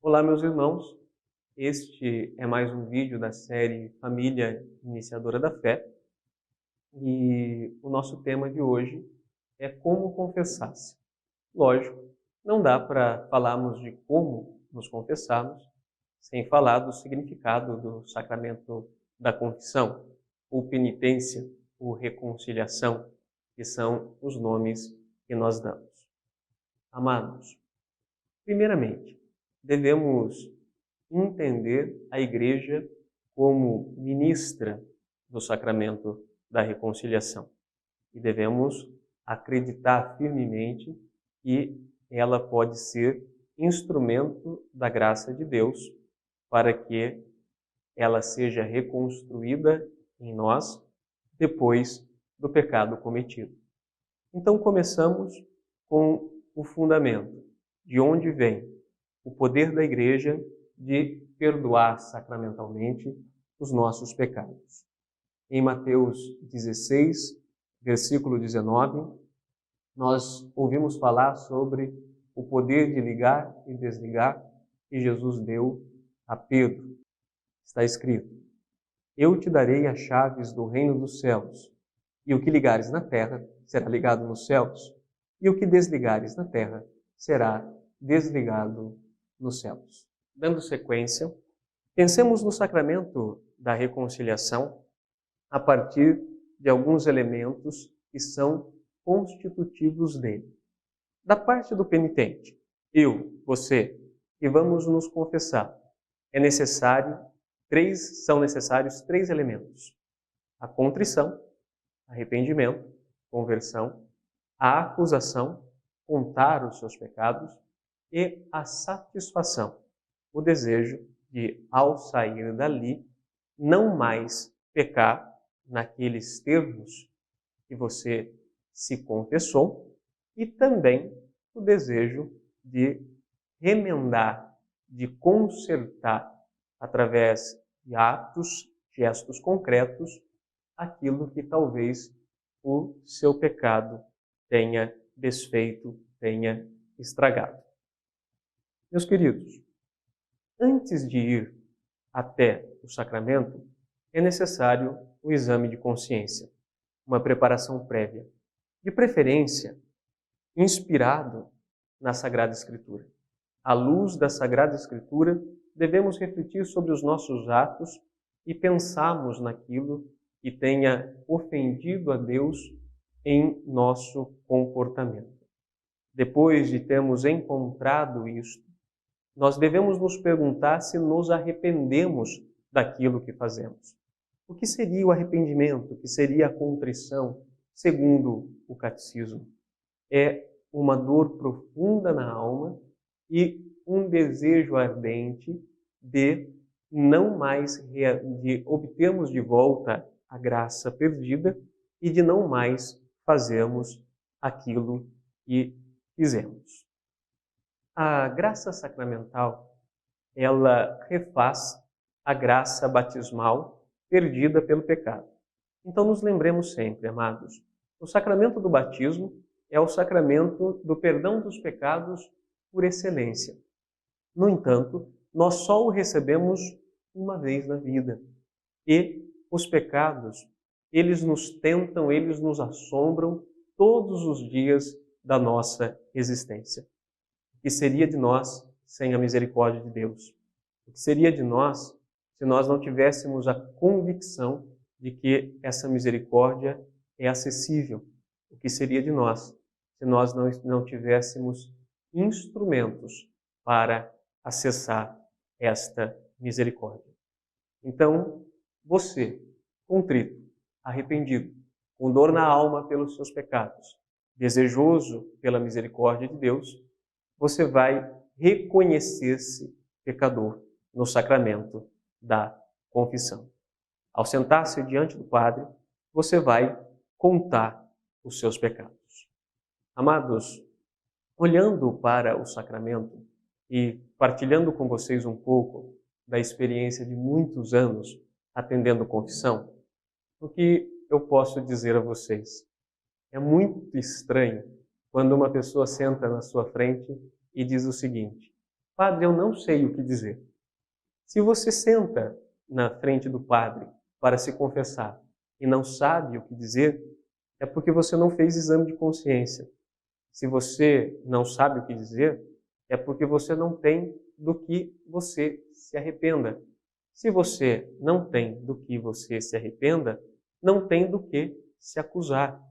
Olá, meus irmãos. Este é mais um vídeo da série Família Iniciadora da Fé e o nosso tema de hoje é como confessar-se. Lógico, não dá para falarmos de como nos confessarmos sem falar do significado do sacramento da confissão, ou penitência, ou reconciliação, que são os nomes que nós damos. Amados, primeiramente, devemos entender a Igreja como ministra do sacramento da reconciliação. E devemos acreditar firmemente que ela pode ser instrumento da graça de Deus para que ela seja reconstruída em nós depois do pecado cometido. Então começamos com o fundamento, de onde vem o poder da Igreja de perdoar sacramentalmente os nossos pecados. Em Mateus 16, versículo 19, nós ouvimos falar sobre o poder de ligar e desligar que Jesus deu a Pedro. Está escrito: Eu te darei as chaves do reino dos céus, e o que ligares na terra será ligado nos céus, e o que desligares na terra será desligado nos céus. Dando sequência, pensemos no sacramento da reconciliação a partir de alguns elementos que são constitutivos dele. Da parte do penitente, eu, você, que vamos nos confessar, são necessários três elementos: a contrição, arrependimento, conversão, a acusação, contar os seus pecados, e a satisfação, o desejo de, ao sair dali, não mais pecar naqueles termos que você se confessou, e também o desejo de remendar, de consertar, através de atos, gestos concretos, aquilo que talvez o seu pecado tenha desfeito, tenha estragado. Meus queridos, antes de ir até o sacramento, é necessário o exame de consciência, uma preparação prévia, de preferência inspirado na Sagrada Escritura. À luz da Sagrada Escritura, devemos refletir sobre os nossos atos e pensarmos naquilo que tenha ofendido a Deus em nosso comportamento. Depois de termos encontrado isto, nós devemos nos perguntar se nos arrependemos daquilo que fazemos. O que seria o arrependimento? O que seria a contrição, segundo o catecismo? É uma dor profunda na alma e um desejo ardente de não mais de obtermos de volta a graça perdida e de não mais fazermos aquilo que fizemos. A graça sacramental, ela refaz a graça batismal perdida pelo pecado. Então nos lembremos sempre, amados, o sacramento do batismo é o sacramento do perdão dos pecados por excelência. No entanto, nós só o recebemos uma vez na vida. E os pecados, eles nos tentam, eles nos assombram todos os dias da nossa existência. O que seria de nós sem a misericórdia de Deus? O que seria de nós se nós não tivéssemos a convicção de que essa misericórdia é acessível? O que seria de nós se nós não tivéssemos instrumentos para acessar esta misericórdia? Então, você, contrito, arrependido, com dor na alma pelos seus pecados, desejoso pela misericórdia de Deus, você vai reconhecer-se pecador no sacramento da confissão. Ao sentar-se diante do Padre, você vai contar os seus pecados. Amados, olhando para o sacramento e partilhando com vocês um pouco da experiência de muitos anos atendendo confissão, o que eu posso dizer a vocês? É muito estranho quando uma pessoa senta na sua frente e diz o seguinte: Padre, eu não sei o que dizer. Se você senta na frente do padre para se confessar e não sabe o que dizer, é porque você não fez exame de consciência. Se você não sabe o que dizer, é porque você não tem do que você se arrependa. Se você não tem do que você se arrependa, não tem do que se acusar.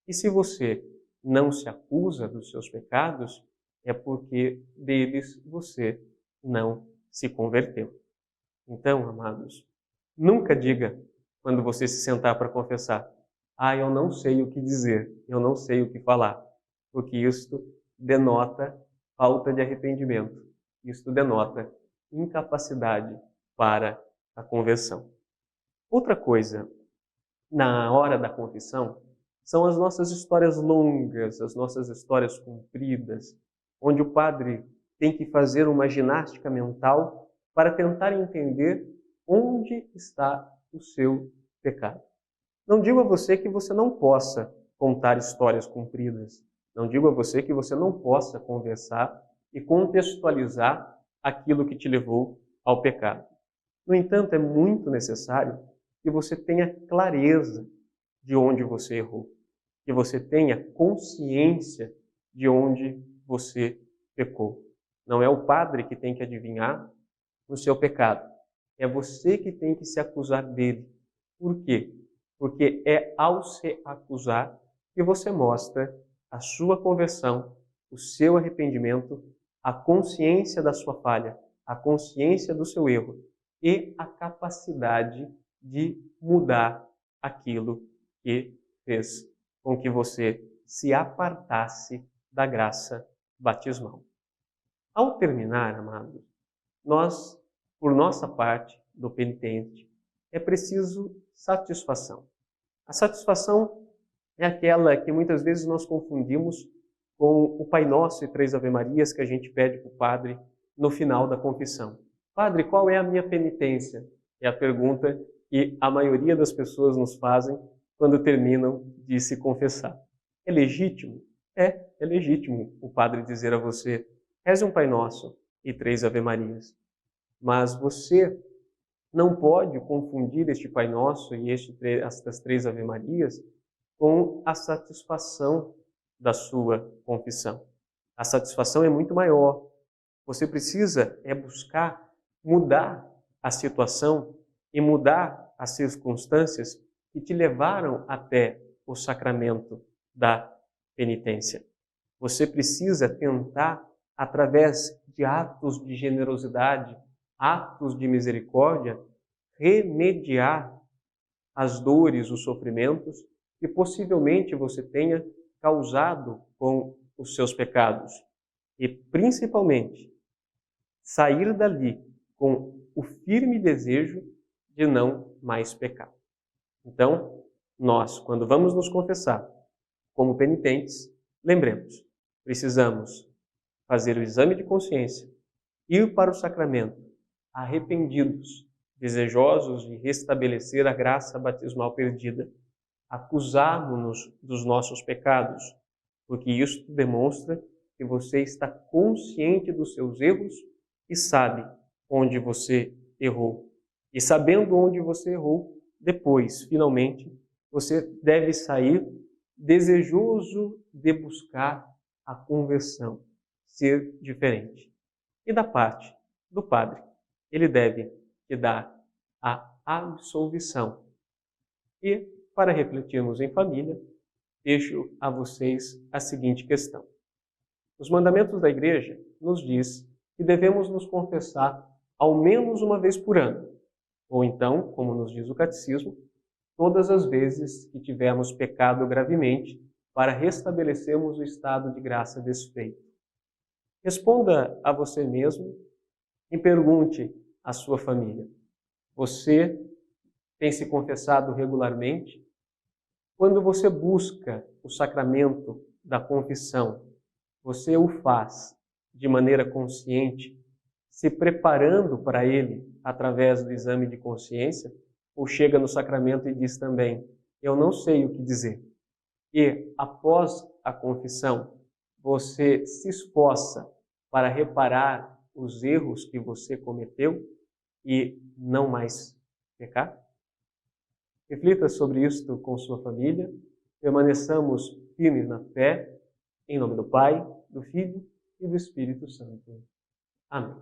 E se você não se acusa dos seus pecados, é porque deles você não se converteu. Então, amados, nunca diga, quando você se sentar para confessar, eu não sei o que dizer, eu não sei o que falar, porque isto denota falta de arrependimento, isto denota incapacidade para a conversão. Outra coisa, na hora da confissão, são as nossas histórias longas, as nossas histórias compridas, onde o padre tem que fazer uma ginástica mental para tentar entender onde está o seu pecado. Não digo a você que você não possa contar histórias compridas. Não digo a você que você não possa conversar e contextualizar aquilo que te levou ao pecado. No entanto, é muito necessário que você tenha clareza de onde você errou, que você tenha consciência de onde você pecou. Não é o padre que tem que adivinhar o seu pecado. É você que tem que se acusar dele. Por quê? Porque é ao se acusar que você mostra a sua conversão, o seu arrependimento, a consciência da sua falha, a consciência do seu erro e a capacidade de mudar aquilo que fez com que você se apartasse da graça batismal. Ao terminar, amados, nós, por nossa parte, do penitente, é preciso satisfação. A satisfação é aquela que muitas vezes nós confundimos com o Pai Nosso e 3 Ave-Marias que a gente pede para o padre no final da confissão. Padre, qual é a minha penitência? É a pergunta que a maioria das pessoas nos fazem quando terminam de se confessar. É legítimo? É legítimo o padre dizer a você, reze um Pai Nosso e 3 Ave-Marias. Mas você não pode confundir este Pai Nosso e estas 3 Ave-Marias com a satisfação da sua confissão. A satisfação é muito maior. Você precisa buscar mudar a situação e mudar as circunstâncias que te levaram até o sacramento da penitência. Você precisa tentar, através de atos de generosidade, atos de misericórdia, remediar as dores, os sofrimentos que possivelmente você tenha causado com os seus pecados. E, principalmente, sair dali com o firme desejo de não mais pecar. Então, nós, quando vamos nos confessar como penitentes, lembremos, precisamos fazer o exame de consciência, ir para o sacramento arrependidos, desejosos de restabelecer a graça batismal perdida, acusarmos-nos dos nossos pecados, porque isto demonstra que você está consciente dos seus erros e sabe onde você errou. E sabendo onde você errou, depois, finalmente, você deve sair desejoso de buscar a conversão, ser diferente. E da parte do padre, ele deve te dar a absolvição. E, para refletirmos em família, deixo a vocês a seguinte questão. Os mandamentos da Igreja nos diz que devemos nos confessar ao menos uma vez por ano, ou então, como nos diz o Catecismo, todas as vezes que tivermos pecado gravemente, para restabelecermos o estado de graça desfeito. Responda a você mesmo e pergunte à sua família. Você tem se confessado regularmente? Quando você busca o sacramento da confissão, você o faz de maneira consciente, se preparando para ele através do exame de consciência, ou chega no sacramento e diz também, eu não sei o que dizer. E, após a confissão, você se esforça para reparar os erros que você cometeu e não mais pecar? Reflita sobre isto com sua família. Permaneçamos firmes na fé, em nome do Pai, do Filho e do Espírito Santo. Amém.